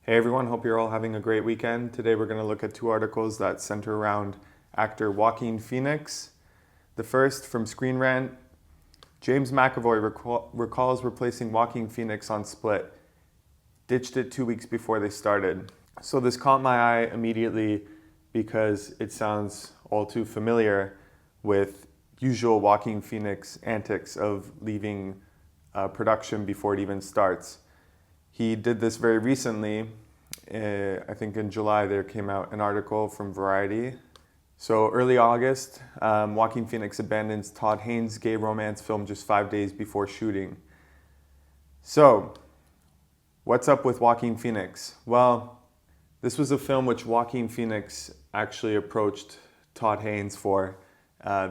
Hey everyone, hope you're all having a great weekend. Today we're going to look at two articles that center around actor Joaquin Phoenix. The first from Screen Rant, James McAvoy recalls replacing Joaquin Phoenix on Split, ditched it 2 weeks before they started. So this caught my eye immediately because it sounds all too familiar with usual Joaquin Phoenix antics of leaving production before it even starts. He did this very recently. I think in July there came out an article from Variety. So early August, Joaquin Phoenix abandons Todd Haynes' gay romance film just 5 days before shooting. So, what's up with Joaquin Phoenix? Well, this was a film which Joaquin Phoenix actually approached Todd Haynes for,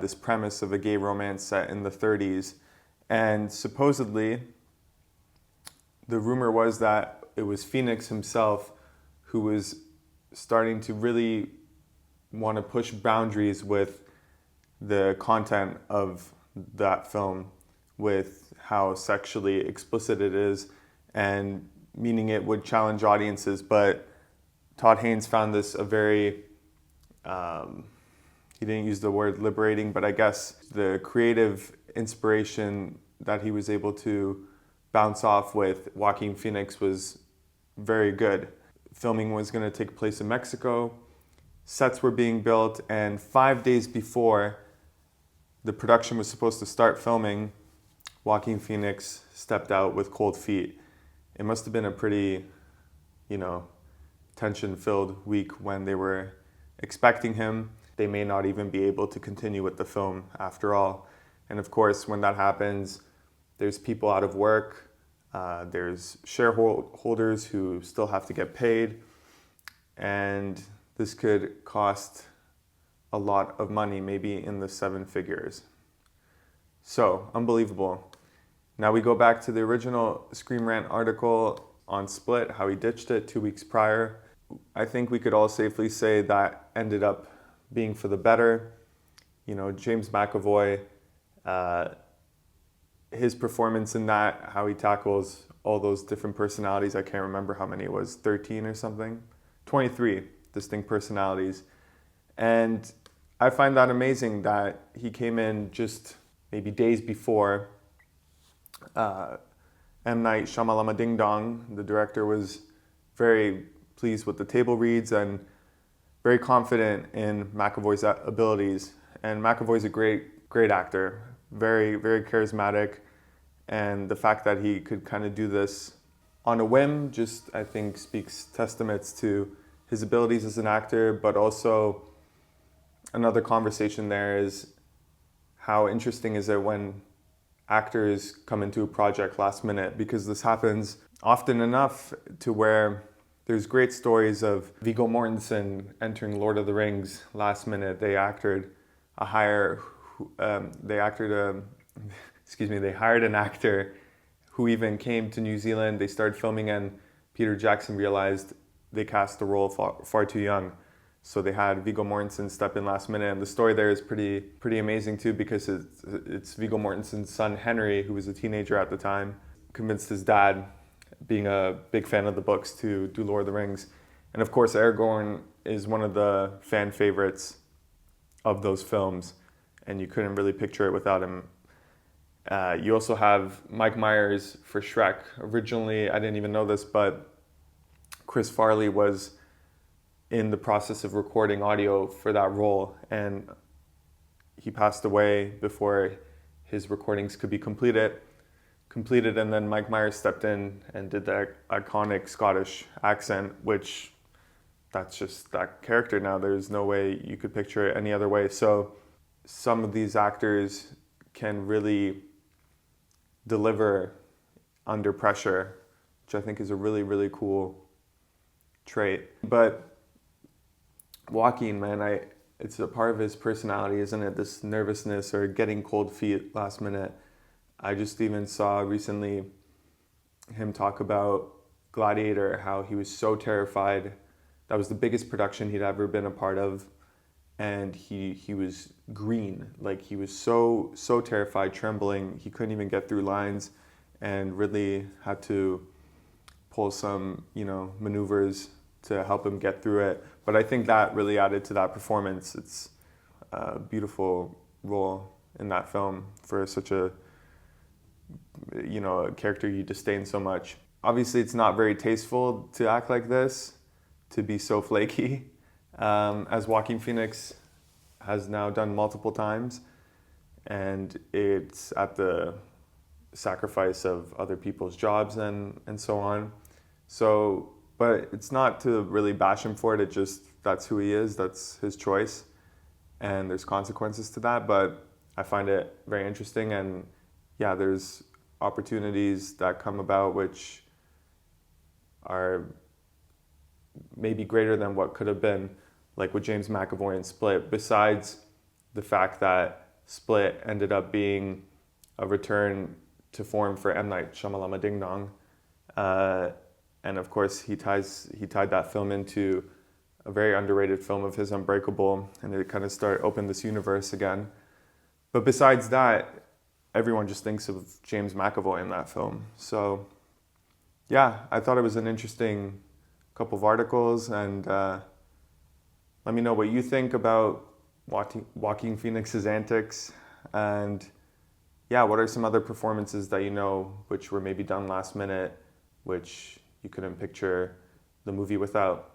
this premise of a gay romance set in the 30s. And supposedly, the rumor was that it was Phoenix himself who was starting to really want to push boundaries with the content of that film, with how sexually explicit it is, and meaning it would challenge audiences. But Todd Haynes found this a very, he didn't use the word liberating, but I guess the creative inspiration that he was able to bounce off with Joaquin Phoenix was very good. Filming was going to take place in Mexico. Sets were being built, and 5 days before the production was supposed to start filming, Joaquin Phoenix stepped out with cold feet. It must have been a pretty, tension-filled week when they were expecting him. They may not even be able to continue with the film after all. And of course, when that happens, there's people out of work, there's shareholders who still have to get paid, and this could cost a lot of money, maybe in the 7 figures. So, unbelievable. Now we go back to the original Screen Rant article on Split, how he ditched it 2 weeks prior. I think we could all safely say that ended up being for the better. James McAvoy, his performance in that, how he tackles all those different personalities, I can't remember how many it was, 13 or something, 23 distinct personalities. And I find that amazing that he came in just maybe days before M. Night Shyamalan Ding Dong. The director was very pleased with the table reads and very confident in McAvoy's abilities. And McAvoy's a great actor, very, very charismatic. And the fact that he could kind of do this on a whim just, I think, speaks testaments to his abilities as an actor. But also another conversation there is how interesting is it when actors come into a project last minute, because this happens often enough to where there's great stories of Viggo Mortensen entering Lord of the Rings last minute. They hired an actor who even came to New Zealand. They started filming, and Peter Jackson realized they cast the role far too young. So they had Viggo Mortensen step in last minute. And the story there is pretty amazing too, because it's Viggo Mortensen's son, Henry, who was a teenager at the time, convinced his dad, being a big fan of the books, to do Lord of the Rings. And of course, Aragorn is one of the fan favorites of those films, and you couldn't really picture it without him. You also have Mike Myers for Shrek. Originally, I didn't even know this, but Chris Farley was in the process of recording audio for that role, and he passed away before his recordings could be completed, and then Mike Myers stepped in and did that iconic Scottish accent, which that's just that character now. There's no way you could picture it any other way. So some of these actors can really deliver under pressure, which I think is a really, really cool trait. But Joaquin, man, it's a part of his personality, isn't it? This nervousness or getting cold feet last minute. I just even saw recently him talk about Gladiator, how he was so terrified. That was the biggest production he'd ever been a part of. And he was green, like he was so terrified, trembling. He couldn't even get through lines, and really had to pull some, maneuvers to help him get through it. But I think that really added to that performance. It's a beautiful role in that film for such a character you disdain so much. Obviously, it's not very tasteful to act like this, to be so flaky, as Joaquin Phoenix has now done multiple times, and it's at the sacrifice of other people's jobs and so on. So, but it's not to really bash him for it. It just, that's who he is, that's his choice, and there's consequences to that. But I find it very interesting, and yeah, there's opportunities that come about which are maybe greater than what could have been, like with James McAvoy and Split, besides the fact that Split ended up being a return to form for M. Night Shyamalan Ding Dong. And of course, he tied that film into a very underrated film of his, Unbreakable, and it kind of opened this universe again. But besides that, everyone just thinks of James McAvoy in that film. So yeah, I thought it was an interesting couple of articles, and let me know what you think about Joaquin Phoenix's antics, and yeah, what are some other performances that which were maybe done last minute, which you couldn't picture the movie without.